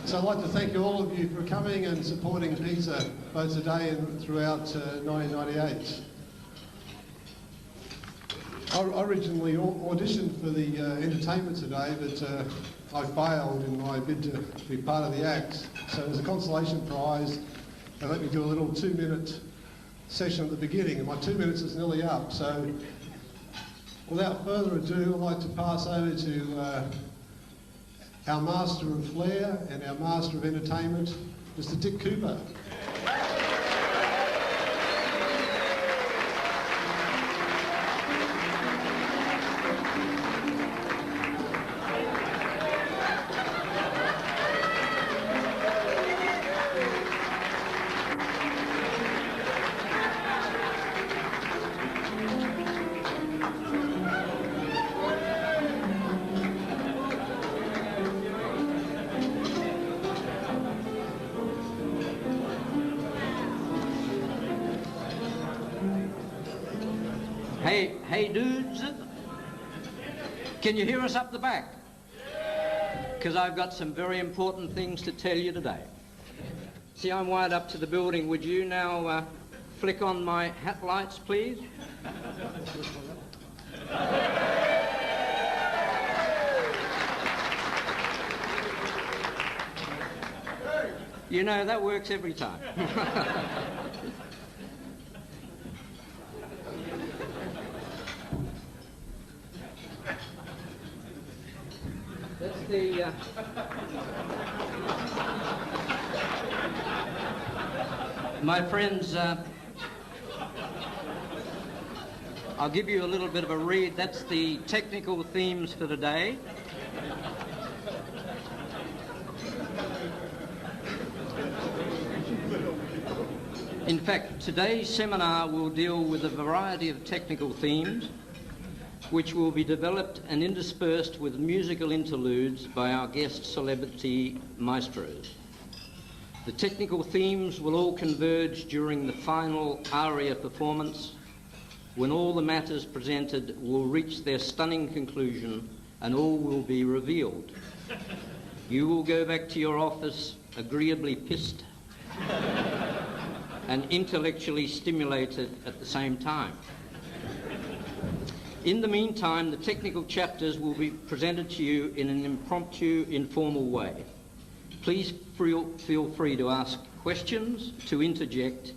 So I'd like to thank all of you for coming and supporting Pesa both today and throughout 1998. I originally auditioned for the entertainment today, but I failed in my bid to be part of the act. So as a consolation prize, they let me do a little 2-minute session at the beginning, and my 2 minutes is nearly up. So without further ado, I'd like to pass over to our Master of Flair and our Master of Entertainment, Mr. Dick Cooper. Hey dudes, can you hear us up the back? Because I've got some very important things to tell you today. See, I'm wired up to the building. Would you now flick on my hat lights, please? You know, that works every time. That's the... My friends, I'll give you a little bit of a read. That's the technical themes for today. In fact, today's seminar will deal with a variety of technical themes which will be developed and interspersed with musical interludes by our guest celebrity maestros. The technical themes will all converge during the final aria performance, when all the matters presented will reach their stunning conclusion and all will be revealed. You will go back to your office agreeably pissed and intellectually stimulated at the same time. In the meantime, the technical chapters will be presented to you in an impromptu, informal way. Please feel free to ask questions, to interject,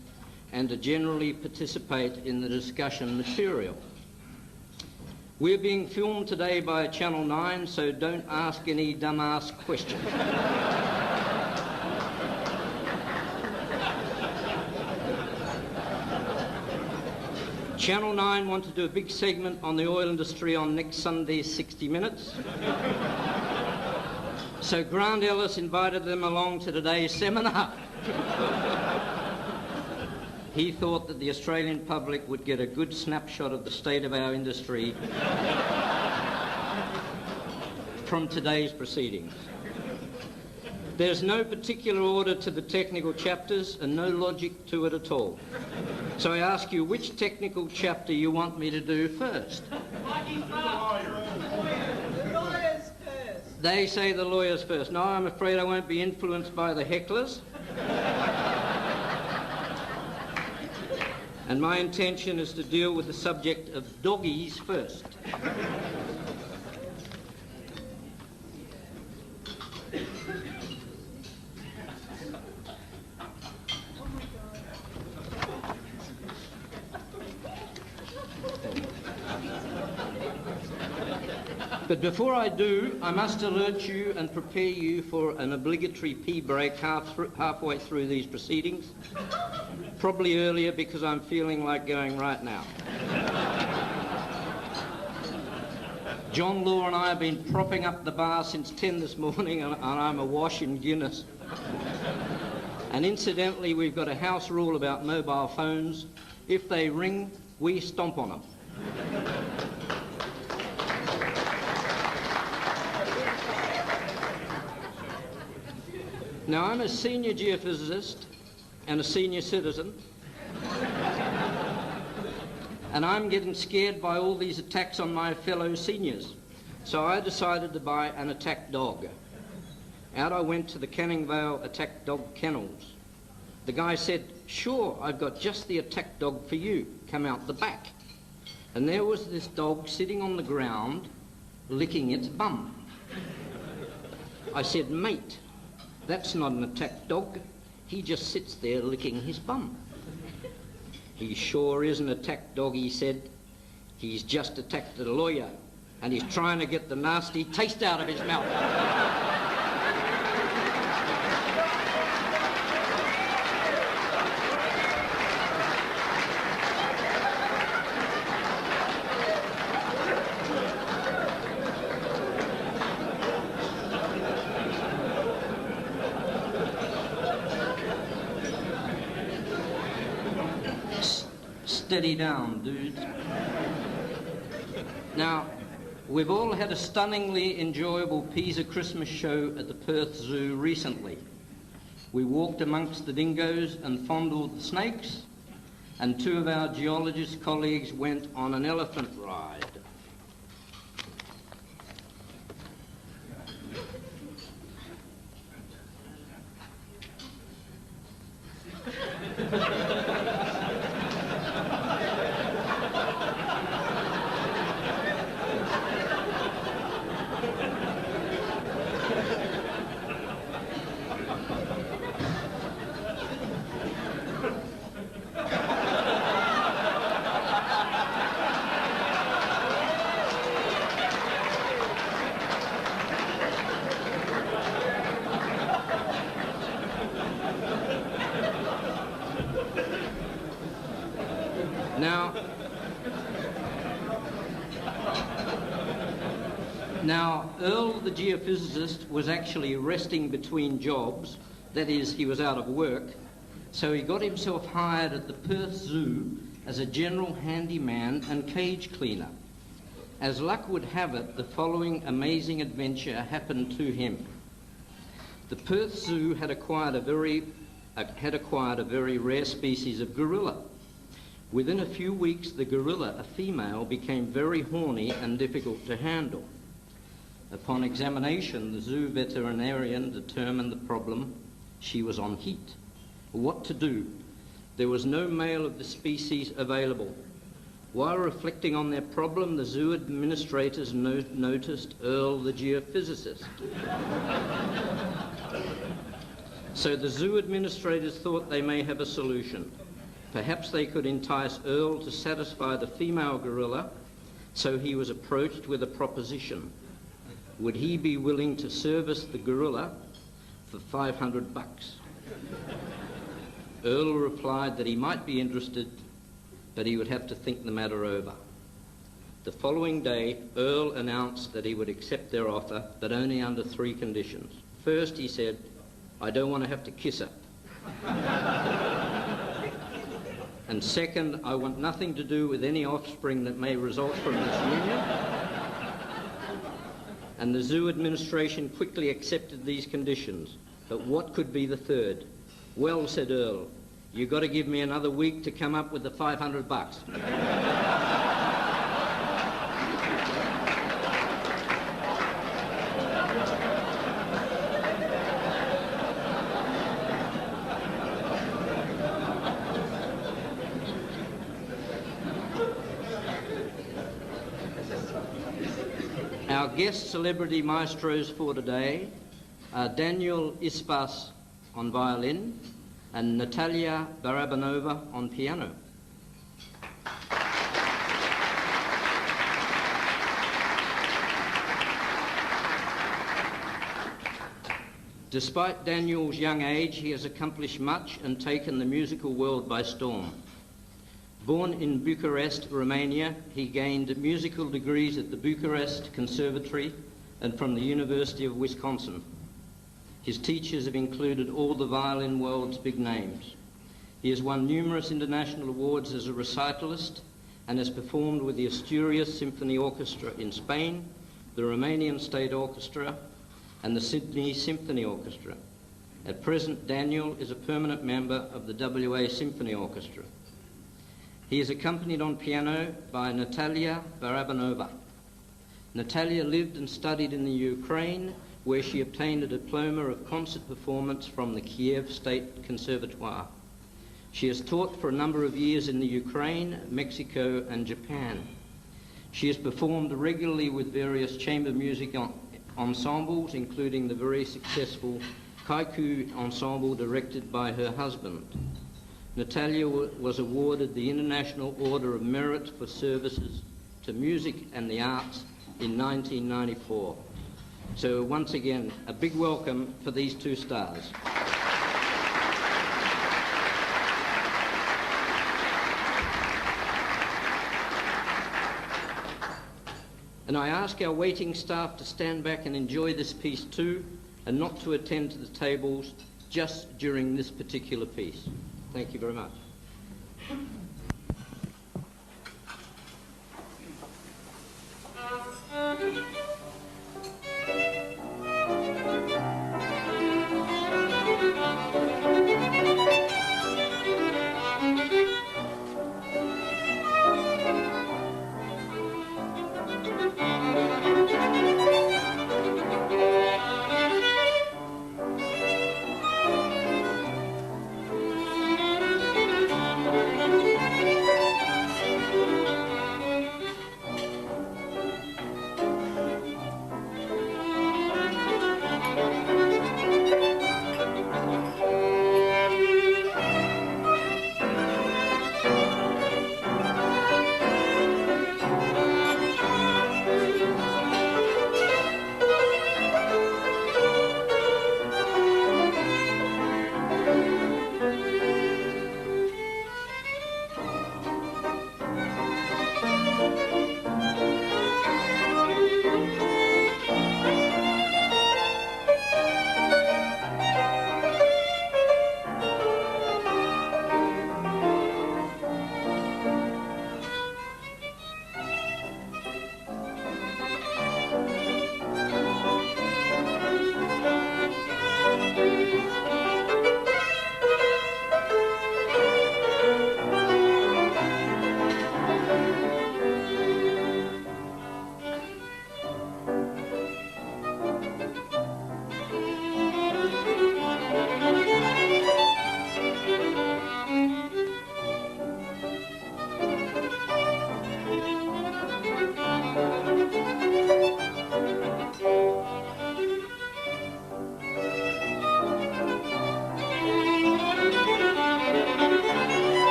and to generally participate in the discussion material. We're being filmed today by Channel 9, so don't ask any dumbass questions. Channel 9 want to do a big segment on the oil industry on next Sunday's 60 Minutes. So Grant Ellis invited them along to today's seminar. He thought that the Australian public would get a good snapshot of the state of our industry from today's proceedings. There's no particular order to the technical chapters and no logic to it at all. So I ask you, which technical chapter you want me to do first? Lawyers first. They say the lawyers first. No, I'm afraid I won't be influenced by the hecklers. And my intention is to deal with the subject of doggies first. But before I do, I must alert you and prepare you for an obligatory pee break halfway through these proceedings. Probably earlier because I'm feeling like going right now. John Law and I have been propping up the bar since 10 this morning and I'm awash in Guinness. And incidentally, we've got a house rule about mobile phones. If they ring, we stomp on them. Now, I'm a senior geophysicist and a senior citizen, and I'm getting scared by all these attacks on my fellow seniors. So I decided to buy an attack dog. Out I went to the Canning Vale attack dog kennels. The guy said, "Sure, I've got just the attack dog for you. Come out the back." And there was this dog sitting on the ground, licking its bum. I said, "Mate, that's not an attack dog. He just sits there licking his bum." "He sure is an attack dog," he said. "He's just attacked a lawyer, and he's trying to get the nasty taste out of his mouth." Steady down, dudes. Now, we've all had a stunningly enjoyable Pesa Christmas show at the Perth Zoo recently. We walked amongst the dingoes and fondled the snakes, and two of our geologist colleagues went on an elephant ride. Now, Earl, the geophysicist, was actually resting between jobs. That is, he was out of work. So he got himself hired at the Perth Zoo as a general handyman and cage cleaner. As luck would have it, the following amazing adventure happened to him. The Perth Zoo had acquired a very rare species of gorilla. Within a few weeks, the gorilla, a female, became very horny and difficult to handle. Upon examination, the zoo veterinarian determined the problem: she was on heat. What to do? There was no male of the species available. While reflecting on their problem, the zoo administrators noticed Earl, the geophysicist. So the zoo administrators thought they may have a solution. Perhaps they could entice Earl to satisfy the female gorilla, so he was approached with a proposition. Would he be willing to service the gorilla for $500? Earl replied that he might be interested, but he would have to think the matter over. The following day, Earl announced that he would accept their offer, but only under 3 conditions. First, he said, "I don't want to have to kiss her." And second, "I want nothing to do with any offspring that may result from this union." And the zoo administration quickly accepted these conditions. But what could be the third? "Well," said Earl, "you've got to give me another week to come up with the $500. Our guest celebrity maestros for today are Daniel Ispas on violin and Natalia Barabanova on piano. Despite Daniel's young age, he has accomplished much and taken the musical world by storm. Born in Bucharest, Romania, he gained musical degrees at the Bucharest Conservatory and from the University of Wisconsin. His teachers have included all the violin world's big names. He has won numerous international awards as a recitalist and has performed with the Asturias Symphony Orchestra in Spain, the Romanian State Orchestra, and the Sydney Symphony Orchestra. At present, Daniel is a permanent member of the WA Symphony Orchestra. He is accompanied on piano by Natalia Barabanova. Natalia lived and studied in the Ukraine, where she obtained a diploma of concert performance from the Kiev State Conservatoire. She has taught for a number of years in the Ukraine, Mexico and Japan. She has performed regularly with various chamber music ensembles, including the very successful Kaiku ensemble directed by her husband. Natalia was awarded the International Order of Merit for services to music and the arts in 1994. So once again, a big welcome for these two stars. And I ask our waiting staff to stand back and enjoy this piece too, and not to attend to the tables just during this particular piece. Thank you very much.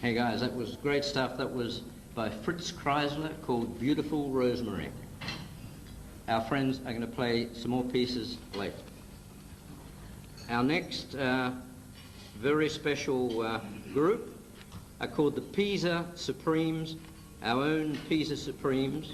Hey guys, that was great stuff. That was by Fritz Kreisler called Beautiful Rosemary. Our friends are going to play some more pieces later. Our next very special group are called the Pesa Supremes our own Pesa Supremes,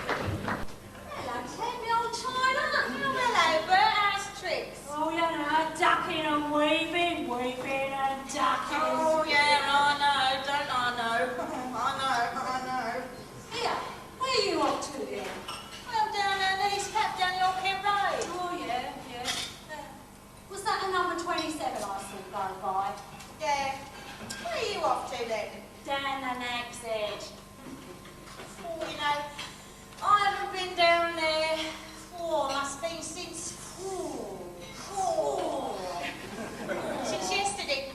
Hello, Ted, the old China. Hello, Bert. How's tricks? Oh, you know, ducking and weaving, weaving and ducking. Oh, yeah, I know. Don't I know? I know. Here, where are you off to then? Well, down there, East Cap, down the Old Kent Road. Oh, yeah. Was that a number 27 I saw go by? Yeah. Where are you off to then? Down the next edge. Oh, you know, I haven't been down there. Oh, must be since. Since yesterday.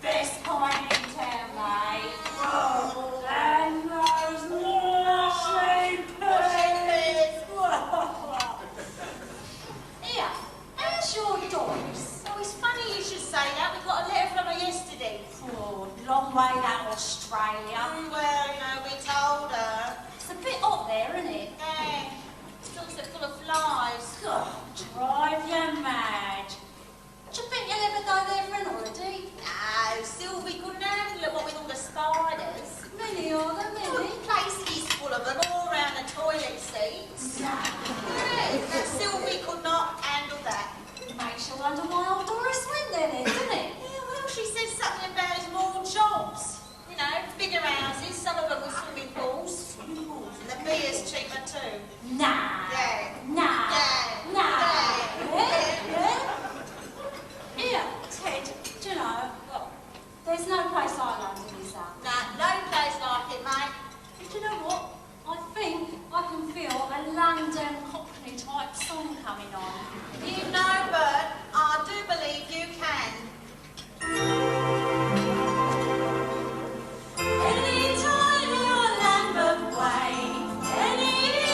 Best pint in town, mate. Oh. And those washing pairs. Here, how's your dogs? Oh, it's funny you should say that. We got a letter from her yesterday. Oh, long way to Australia. Well, you know, we told her. It's a bit hot there, isn't it? Yeah. Still so full of flies. God, drive you mad. Do you think you'll ever go there for an holiday? No, Sylvie couldn't handle it, what with all the spiders. Many are there, The many? place is full of them all around the toilet seats. Nah. Yeah, that Sylvie could not handle that. Makes you wonder why old Doris went there then, doesn't it? Yeah, well, she said something about his more jobs. You know, bigger houses, some of them with swimming pools. And the beer's cheaper too. Nah. Yeah. Nah. Yeah. Nah. Yeah. Here, Ted, do you know, look, there's no place like London, is there? Nah, no place like it, mate. But do you know what? I think I can feel a London Cockney type song coming on. You know, Bert, I do believe you can. Any time you're Lambeth way, any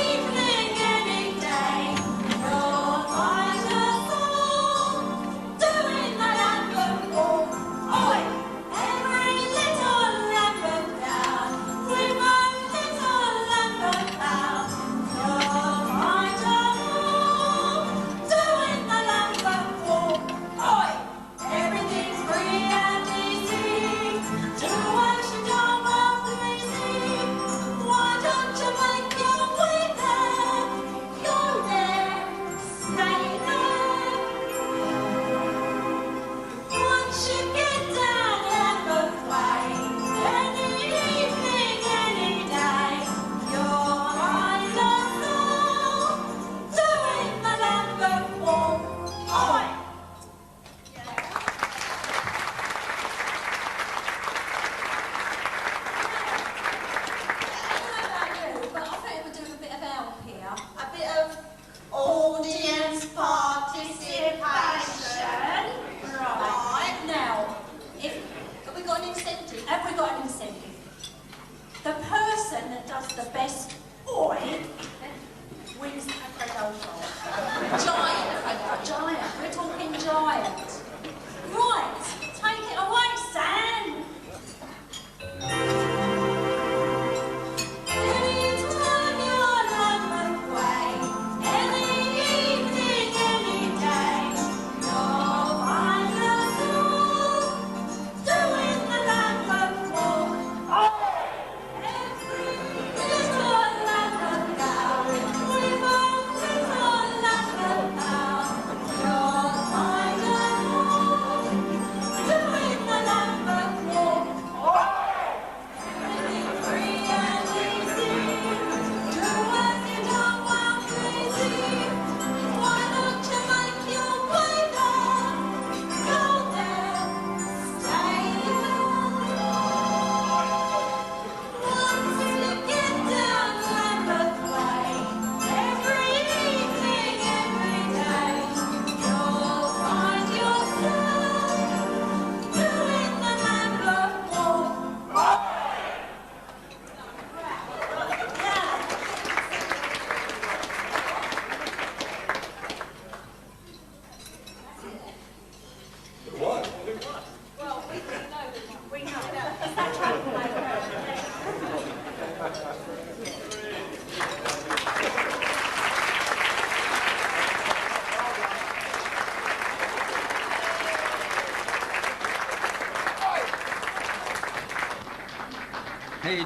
evening, any day, you'll find us all doing the Lambeth walk. Oi! Every little Lambeth town, with a little Lambeth town, you'll find us all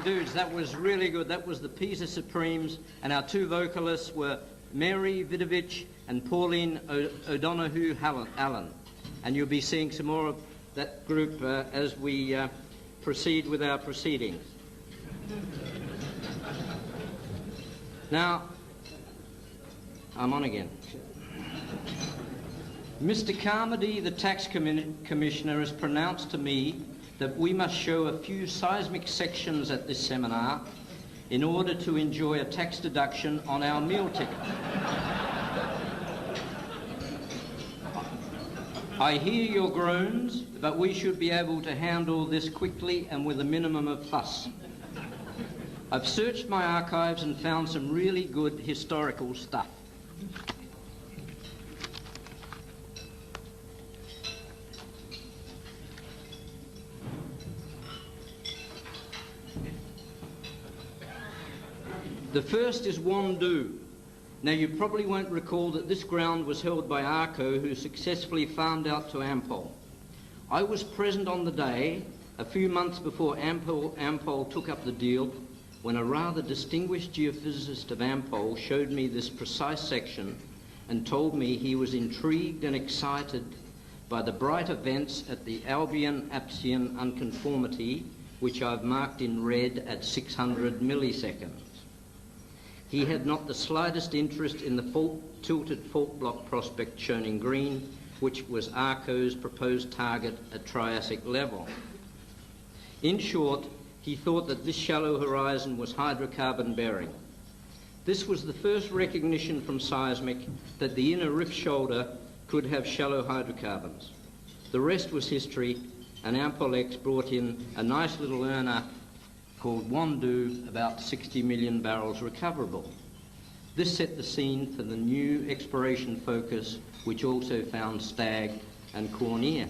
dudes, that was really good. That was the Pesa Supremes, and our two vocalists were Mary Vidovich and Pauline O'Donoghue Allen. And you'll be seeing some more of that group as we proceed with our proceedings. Now, I'm on again. Mr. Carmody, the tax commissioner, has pronounced to me that we must show a few seismic sections at this seminar in order to enjoy a tax deduction on our meal ticket. I hear your groans, but we should be able to handle this quickly and with a minimum of fuss. I've searched my archives and found some really good historical stuff. The first is Wandoo. Now, you probably won't recall that this ground was held by Arco, who successfully farmed out to Ampol. I was present on the day, a few months before Ampol took up the deal, when a rather distinguished geophysicist of Ampol showed me this precise section and told me he was intrigued and excited by the bright events at the Albion-Apsian unconformity, which I've marked in red at 600 milliseconds. He had not the slightest interest in the tilted fault block prospect shown in green, which was Arco's proposed target at Triassic level. In short, he thought that this shallow horizon was hydrocarbon bearing. This was the first recognition from seismic that the inner rift shoulder could have shallow hydrocarbons. The rest was history, and Ampolex brought in a nice little earner called Wandoo, about 60 million barrels recoverable. This set the scene for the new exploration focus, which also found Stag and Cornier.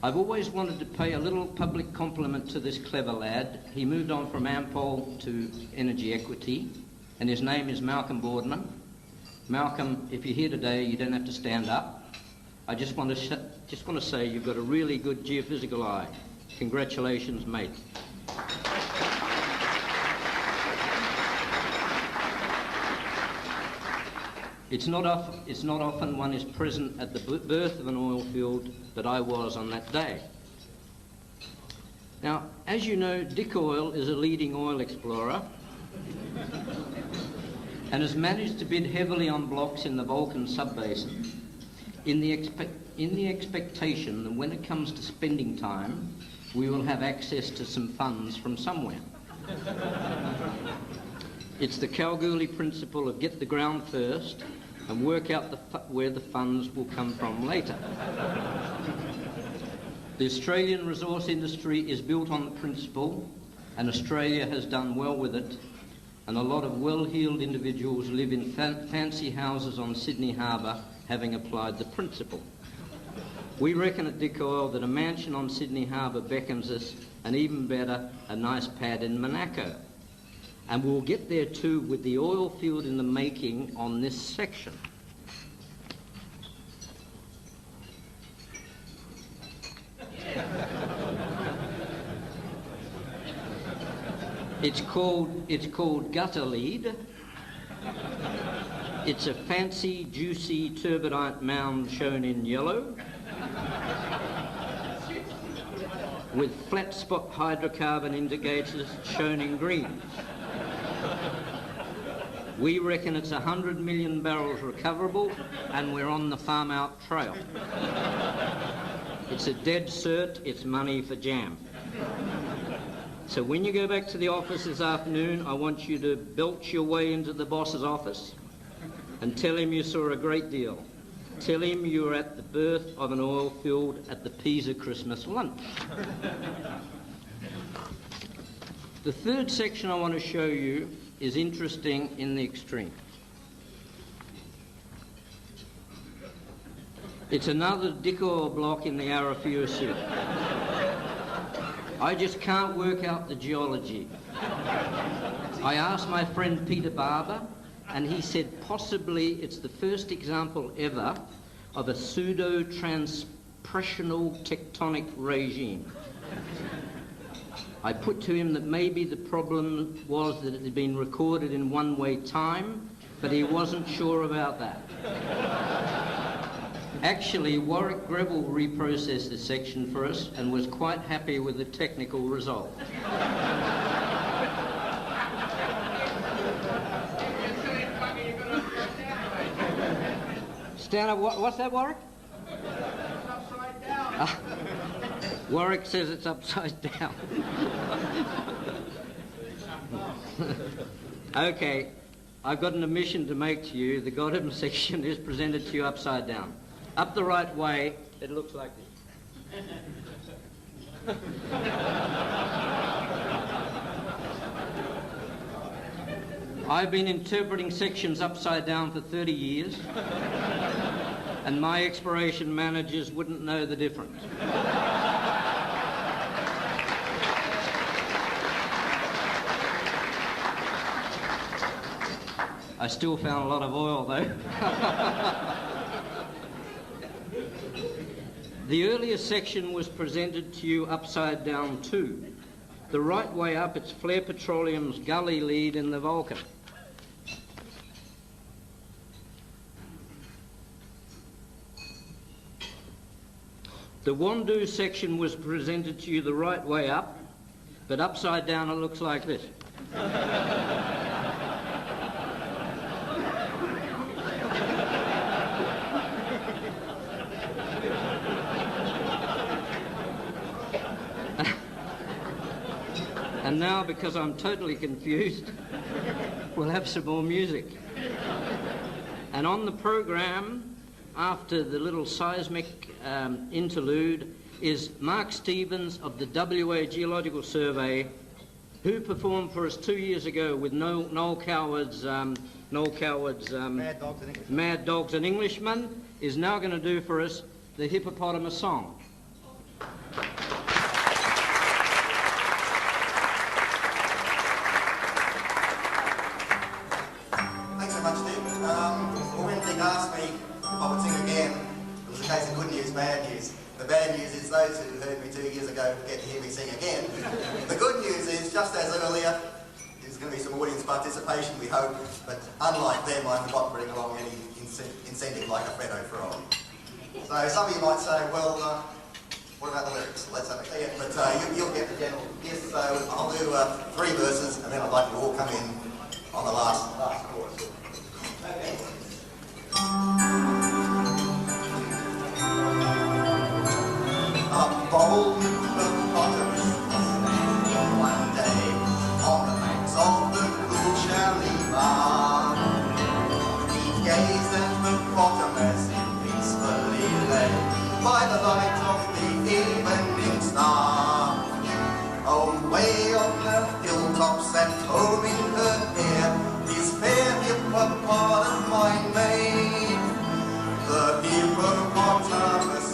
I've always wanted to pay a little public compliment to this clever lad. He moved on from Ampol to Energy Equity, and his name is Malcolm Boardman. Malcolm, if you're here today, you don't have to stand up. I just want to say you've got a really good geophysical eye. Congratulations, mate. It's not often one is present at the birth of an oil field, but I was on that day. Now, as you know, Dick Oil is a leading oil explorer and has managed to bid heavily on blocks in the Balkan sub-basin in the expectation that when it comes to spending time, we will have access to some funds from somewhere. It's the Kalgoorlie principle of get the ground first and work out where the funds will come from later. The Australian resource industry is built on the principle, and Australia has done well with it, and a lot of well-heeled individuals live in fancy houses on Sydney Harbour having applied the principle. We reckon at Dick Oil that a mansion on Sydney Harbour beckons us, and even better, a nice pad in Monaco. And we'll get there too with the oil field in the making on this section. It's called Gutter Lead. It's a fancy, juicy turbidite mound shown in yellow, with flat spot hydrocarbon indicators shown in green. We reckon it's 100 million barrels recoverable, and we're on the farm out trail. It's a dead cert, it's money for jam. So when you go back to the office this afternoon, I want you to belch your way into the boss's office and tell him you saw a great deal. Tell him you were at the birth of an oil field at the Pesa Christmas lunch. The third section I want to show you is interesting in the extreme. It's another Dick Oil block in the Arafura Sea. I just can't work out the geology. I asked my friend Peter Barber, and he said possibly it's the first example ever of a pseudo-transpressional tectonic regime. I put to him that maybe the problem was that it had been recorded in one-way time, but he wasn't sure about that. Actually, Warwick Greville reprocessed the section for us and was quite happy with the technical result. Stanley, what's that, Warwick? It's upside down. Warwick says it's upside down. Okay, I've got an admission to make to you. The Godham section is presented to you upside down. Up the right way, it looks like this. I've been interpreting sections upside down for 30 years, and my exploration managers wouldn't know the difference. I still found a lot of oil, though. The earlier section was presented to you upside down too. The right way up, it's Flare Petroleum's gully lead in the Vulcan. The Wandoo section was presented to you the right way up, but upside down it looks like this. And now, because I'm totally confused, we'll have some more music. And on the program, after the little seismic interlude, is Mark Stevens of the WA Geological Survey, who performed for us 2 years ago with Noel Coward's Mad Dogs and Englishmen, is now going to do for us the Hippopotamus Song. Asked me if I would sing again. It was a case of good news, bad news. The bad news is those who heard me 2 years ago get to hear me sing again. The good news is, just as earlier, there's going to be some audience participation, we hope, but unlike them, I forgot to bring along any incentive like a Freddo frog. So some of you might say, well, what about the lyrics? Let's have a yeah, but you'll get the general gist. So I'll do 3 verses, and then I'd like you all come in on the last chorus. Okay. A bold hippopotamus was standing one day on the banks of the cool Shalima. He gazed at the bottomless and peacefully lay by the light of the evening star. Away on the hilltops and combing her hair, his fair hippopotamus made. The hippopotamus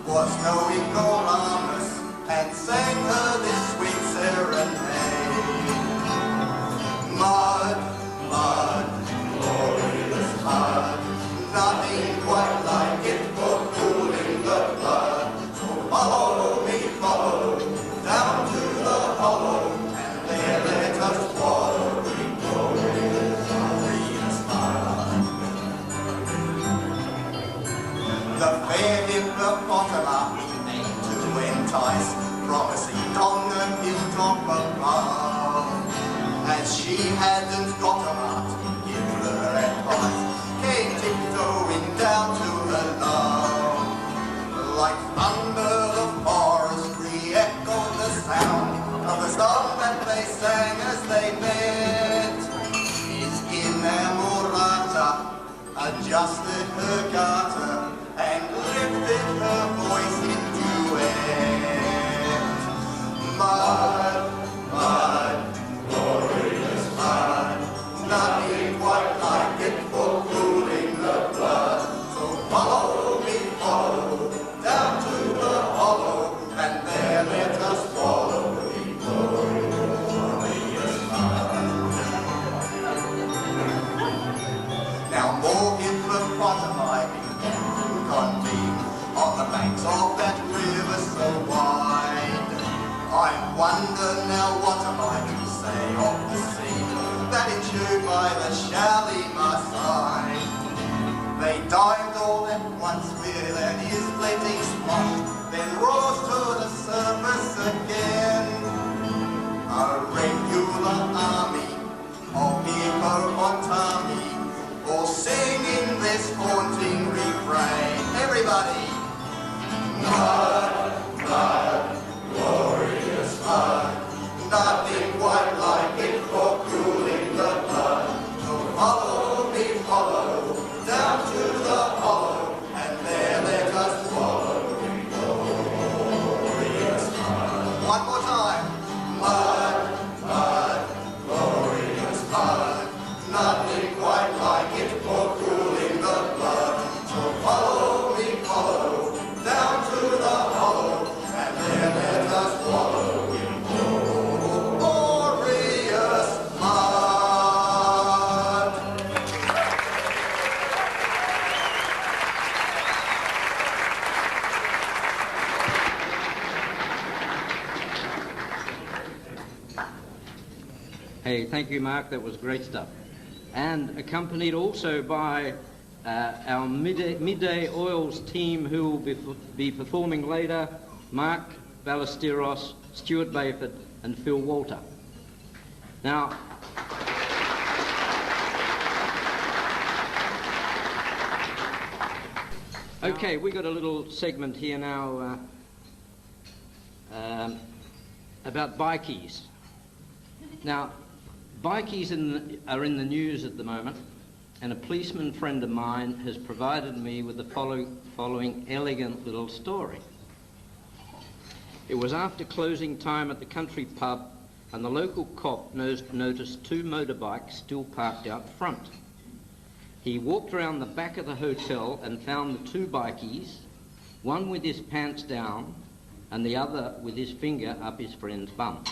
was no ignoramus and sang her this sweet serenade. Mud, mud, glorious mud, nothing quite like it for cooling the blood. So follow me, follow, down to the hollow, and there let us wallow in glorious, glorious mud. The fair hippopotamus he made to entice, promising on the hilltop above. As she hadn't got a heart to give her advice, came tiptoeing down to her love. Like thunder the forest re-echoed the sound of the song that they sang as they met. His inamorata adjusted her garter and lifted her voice in duet. Mud, mud, glorious mud, nothing quite like it for cooling the blood. So follow me, follow, down to the hollow, and there let us follow the glorious, glorious mud. Now more hippopotami convene on the banks of that river so wide. I'm wonder now what am I to say of the sea that ensued by the Shalimar side. They dived all at once with an ear-splitting splash, then rose to the surface again. A regular army of hippopotami, all singing this haunting refrain. Everybody! Mud, mud, glorious mud, nothing quite like it for cooling the blood. So follow me, follow, down to the hollow, and there let us follow in glorious mud. One more time. Mud, mud, glorious mud, nothing quite like it for cooling the blood. So follow me, follow, down to the hollow, and there let us wallow in glorious mud. Hey, thank you, Mark. That was great stuff. And accompanied also by our Midday Oils team, who will be performing later, Mark Ballesteros, Stuart Bayford, and Phil Walter. Now, okay, we got a little segment here now about bikies. Now, bikies are in the news at the moment, and a policeman friend of mine has provided me with the following elegant little story. It was after closing time at the country pub, and the local cop noticed two motorbikes still parked out front. He walked around the back of the hotel and found the two bikies, one with his pants down and the other with his finger up his friend's bum.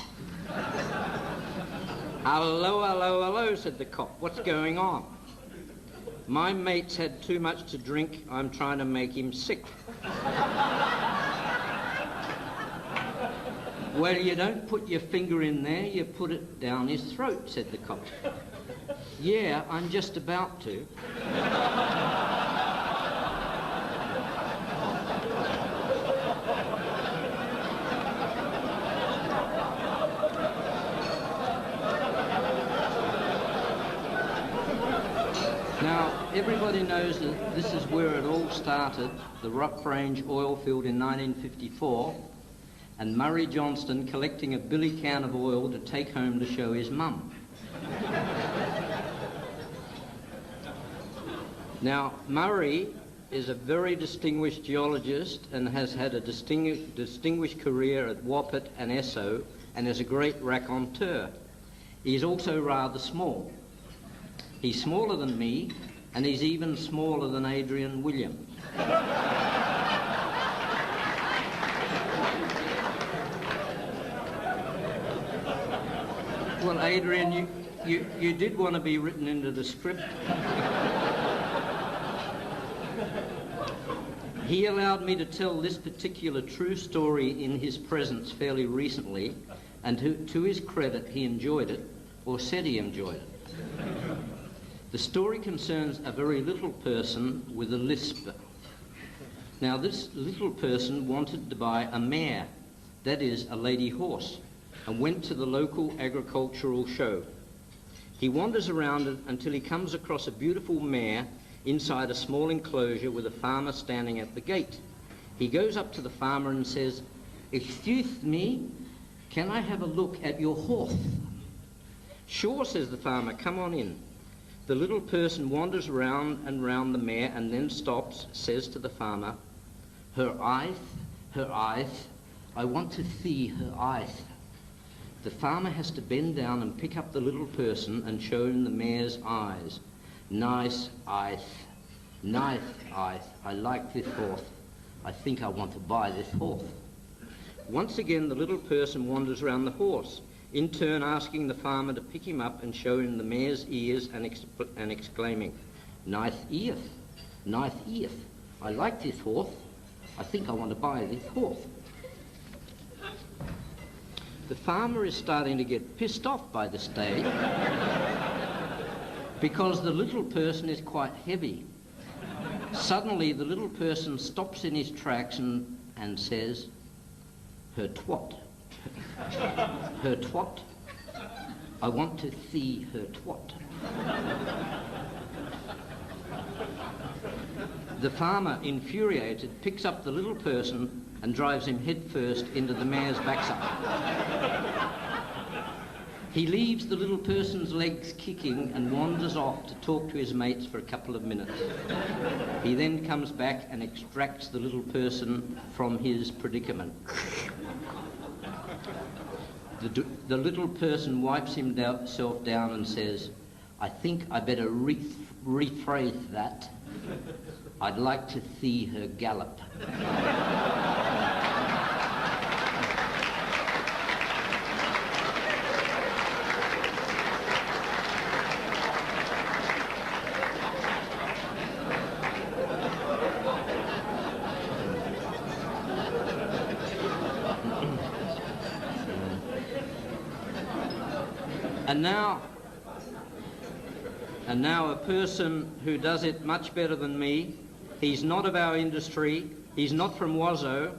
"Hello, hello, hello," said the cop. "What's going on?" "My mate's had too much to drink. I'm trying to make him sick." "Well, you don't put your finger in there, you put it down his throat," said the cop. "Yeah, I'm just about to." Now, everybody knows that this is where it all started, the Rock Range oil field in 1954, and Murray Johnston collecting a billy can of oil to take home to show his mum. Now, Murray is a very distinguished geologist and has had a distinguished career at Wapit and Esso, and is a great raconteur. He's also rather small. He's smaller than me, and he's even smaller than Adrian Williams. Well, Adrian, you did want to be written into the script. He allowed me to tell this particular true story in his presence fairly recently, and to his credit, he enjoyed it, or said he enjoyed it. The story concerns a very little person with a lisp. Now, this little person wanted to buy a mare, that is, a lady horse, and went to the local agricultural show. He wanders around it until he comes across a beautiful mare inside a small enclosure with a farmer standing at the gate. He goes up to the farmer and says, "Excuse me, can I have a look at your horse?" "Sure," says the farmer, "come on in." The little person wanders round and round the mare and then stops, says to the farmer, her eyes, I want to see her eyes." The farmer has to bend down and pick up the little person and show him the mare's eyes. "Nice eyes, nice eyes. I like this horse. I think I want to buy this horse." Once again, the little person wanders round the horse, in turn asking the farmer to pick him up and show him the mare's ears and exclaiming, "Nice ears, nice ears. I like this horse. I think I want to buy this horse." The farmer is starting to get pissed off by this stage because the little person is quite heavy. Suddenly, the little person stops in his tracks and says, "Her twat. Her twat. I want to see her twat." The farmer, infuriated, picks up the little person and drives him headfirst into the mare's backside. He leaves the little person's legs kicking and wanders off to talk to his mates for a couple of minutes. He then comes back and extracts the little person from his predicament. The little person wipes himself down and says, "I think I better rephrase that. I'd like to see her gallop." And now a person who does it much better than me. He's not of our industry. He's not from Wazzo.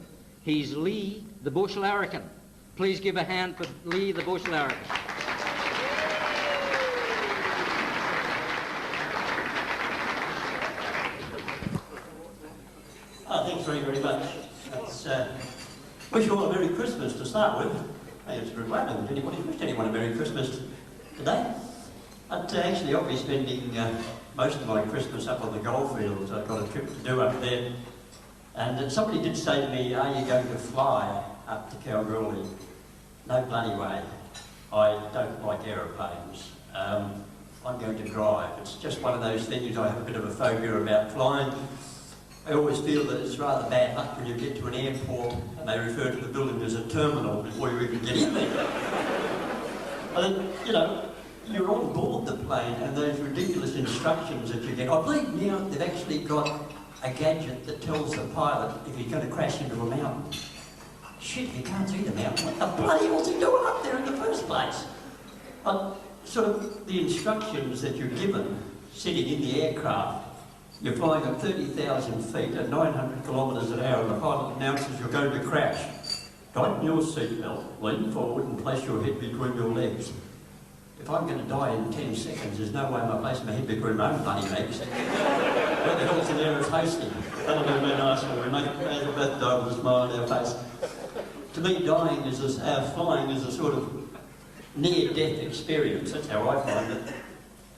He's Lee, the bush larrikin. Please give a hand for Lee, the bush larrikin. Thanks very, very much. Wish you all a Merry Christmas to start with. It's very random. Did anybody wish anyone a Merry Christmas today? Actually, I'll be spending most of my Christmas up on the goldfields. I've got a trip to do up there. And somebody did say to me, "Are you going to fly up to Kalgoorlie?" No bloody way. I don't like aeroplanes. I'm going to drive. It's just one of those things. I have a bit of a phobia about flying. I always feel that it's rather bad luck when you get to an airport and they refer to the building as a terminal before you even get in there. And then, you know, you're on board the plane and those ridiculous instructions that you get. I believe now they've actually got a gadget that tells the pilot if he's going to crash into a mountain. Shit, he can't see the mountain. What the bloody hell's he doing up there in the first place? Sort of the instructions that you're given sitting in the aircraft. You're flying at 30,000 feet at 900 kilometres an hour and the pilot announces you're going to crash. Tighten your seatbelt, lean forward and place your head between your legs. If I'm going to die in 10 seconds, there's no way I'm placing my head between my own bloody legs. What the hell's an air hosting? That'll be very nice when we make it as a birthday with a smile on our face. To me, flying is a sort of near-death experience. That's how I find it.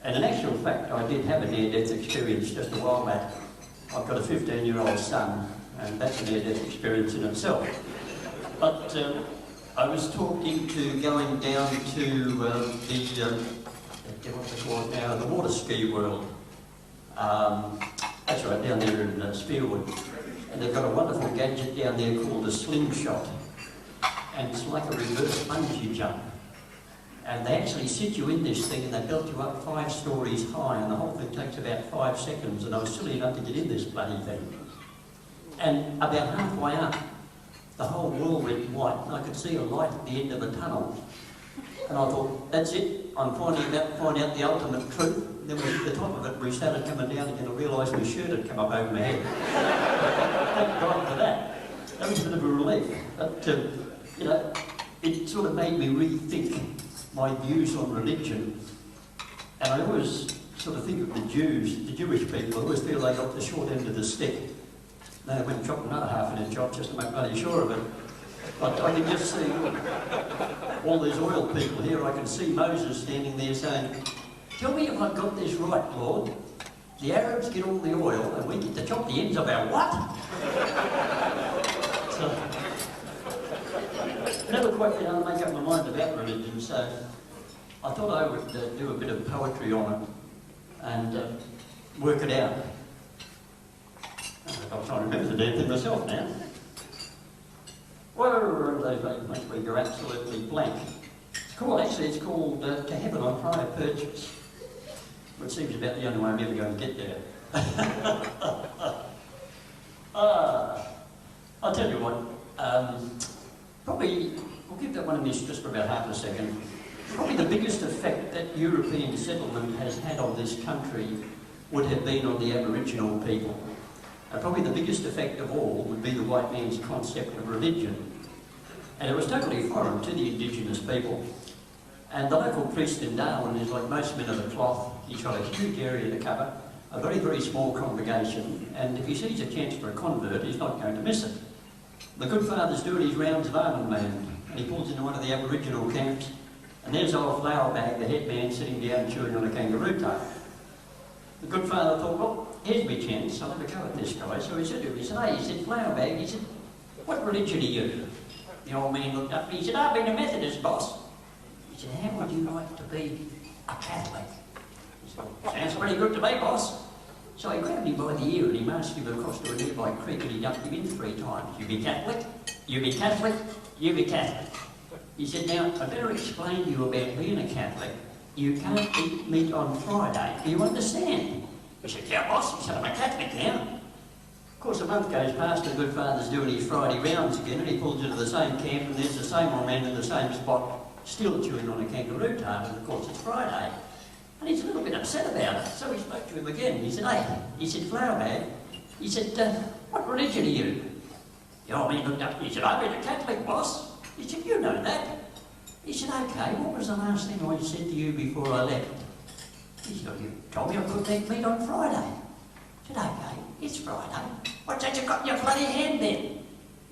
And in actual fact, I did have a near-death experience just a while back. I've got a 15-year-old son, and that's a near-death experience in itself. But I was talking to going down to what's it called now, the water ski world. That's right, down there in Spearwood. And they've got a wonderful gadget down there called a slingshot. And it's like a reverse bungee jump. And they actually sit you in this thing and they belt you up 5 stories high and the whole thing takes about 5 seconds and I was silly enough to get in this bloody thing. And about halfway up, the whole world went white and I could see a light at the end of a tunnel. And I thought, that's it, I'm finding out the ultimate truth. And then when we hit the top of it, we started coming down again and realised my shirt had come up over my head. Thank God for that. That was a bit of a relief. But, you know, it sort of made me rethink my views on religion. And I always sort of think of the Jewish people. I always feel they got the short end of the stick. They went and chopped another half an inch off just to make bloody sure of it. But I can just see all these oil people here. I can see Moses standing there saying, "Tell me if I've got this right, Lord. The Arabs get all the oil and we get to chop the ends of our what?" So, I never quite been able to make up my mind about religion, so I thought I would do a bit of poetry on it and work it out. I'm trying to remember the damn thing myself now. Whatever those makes where you're absolutely blank. It's called To Heaven on Hire Purchase. Which seems about the only way I'm ever going to get there. I'll tell you what, probably we'll give that one a miss just for about half a second. Probably the biggest effect that European settlement has had on this country would have been on the Aboriginal people. And probably the biggest effect of all would be the white man's concept of religion. And it was totally foreign to the Indigenous people. And the local priest in Darwin is like most men of the cloth. He's got a huge area to cover, a very, very small congregation, and if he sees a chance for a convert, he's not going to miss it. The good father's doing his rounds of Arnhem Land, and he pulls into one of the Aboriginal camps, and there's old Flower Bag, the head man, sitting down chewing on a kangaroo tail. The good father thought, well, here's my chance, I'll have a go at this guy. So he said to him, he said, hey, he said, Flower Bag, he said, what religion are you? The old man looked up and he said, I've been a Methodist, boss. He said, how would you like to be a Catholic? He said, sounds pretty good to me, boss. So he grabbed him by the ear and he marched him across to a nearby creek and he dumped him in 3 times. You be Catholic, you be Catholic, you be Catholic. He said, now, I better explain to you about being a Catholic. You can't eat meat on Friday. Do you understand? He said, yeah, boss. He said, I'm a Catholic now. Of course, a month goes past and good father's doing his Friday rounds again and he pulls into the same camp and there's the same old man in the same spot still chewing on a kangaroo tail, and of course it's Friday. And he's a little bit upset about it, so he spoke to him again. He said, hey, he said, Flower Bag, he said, what religion are you? The old man looked up and he said, I've been a Catholic, boss. He said, you know that. He said, okay, what was the last thing I said to you before I left? He said, you told me I couldn't eat meat on Friday. I said, okay, it's Friday. What's that you got in your bloody hand then?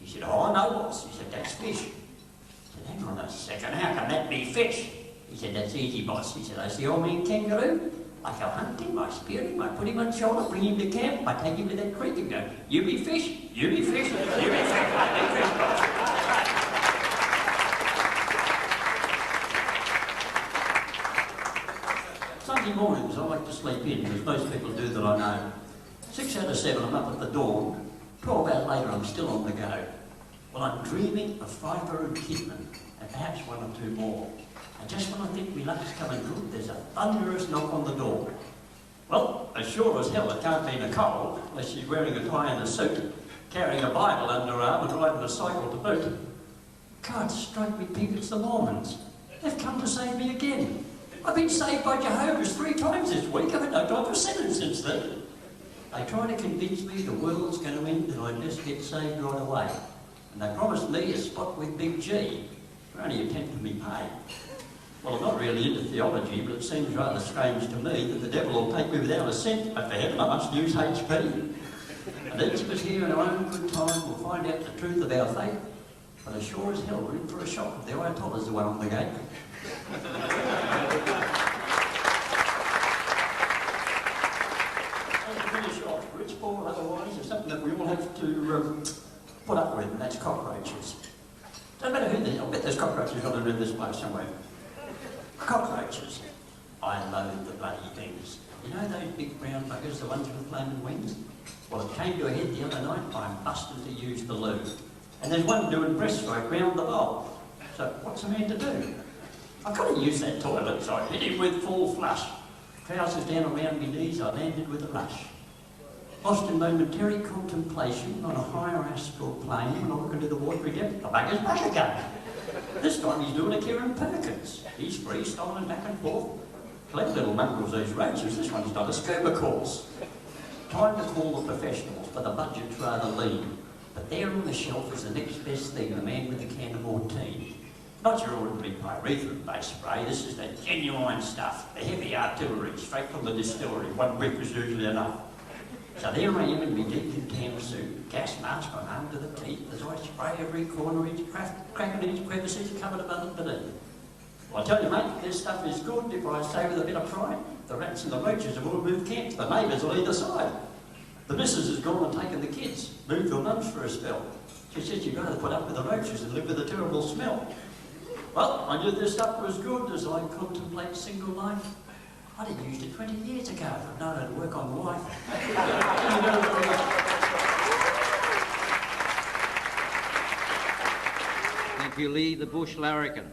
He said, oh, I know, boss. He said, that's fish. I said, hang on a second, how can that be fish? He said, that's easy, boss. He said, I see old man kangaroo. I go hunt him, I spear him, I put him on shoulder, bring him to camp, I take him to that creek and go, you be fish, you be fish, you be fish, I be fish, boss. Sunday mornings I like to sleep in, as most people do that I know. 6 out of 7 I'm up at the dawn, 12 hours later I'm still on the go. Well, I'm dreaming of 5-year-old kidman, and perhaps 1 or 2 more. And just when I think my luck's coming good, there's a thunderous knock on the door. Well, as sure as hell it can't be Nicole, unless she's wearing a tie and a suit, carrying a Bible under her arm and riding a cycle to boot. God strike me pink, it's the Mormons. They've come to save me again. I've been saved by Jehovah's 3 times this week. I've had no time for sinning since then. They try to convince me the world's going to end and I just get saved right away. And they promised me a spot with Big G for only a tenth of me pay. Well, I'm not really into theology, but it seems rather strange to me that the devil will take me without a cent, but for heaven I must use HP. And each of us here in our own good time will find out the truth of our faith, but as sure as hell we're in for a shock if the Ayatollah's the one on the gate. Rich, poor, otherwise, is something that we all have to put up with, and that's cockroaches. Doesn't matter who they are, I bet there's cockroaches got in this place somewhere. Cockroaches. I loathe the bloody things. You know those big brown buggers, the ones with flaming wings? Well, it came to a head the other night, I'm busted to use the loo. And there's one doing breaststroke round the bowl. So what's a man to do? I've got to use that toilet, so I hit him with full flush. Trousers down around my knees, I landed with a rush. Lost in momentary contemplation on a higher astral plane when I look into the watery depth, the bugger's back again. This time he's doing a Kieran Perkins. He's freestyling back and forth. Clever little mongrels, these roaches. This one's done a scuba course. Time to call the professionals, but the budget's rather lean. But there on the shelf is the next best thing, the man with a can of Mortine. Not your ordinary pyrethrin-based spray, this is the genuine stuff, the heavy artillery, straight from the distillery. 1 week was usually enough. So there I am in my deep container suit, gas mask on arm to the teeth, as I spray every corner, each crack in each crevice, each cupboard above and beneath. Well, I tell you, mate, this stuff is good, if I say with a bit of pride. The rats and the roaches have all moved camps, the neighbours on either side. The missus has gone and taken the kids, moved their mums for a spell. She says you'd rather put up with the roaches than live with the terrible smell. Well, I knew this stuff was good as I contemplate single life. I'd have used it 20 years ago if I'd known how to work on the wife. Thank you, Lee the Bush Larrikin.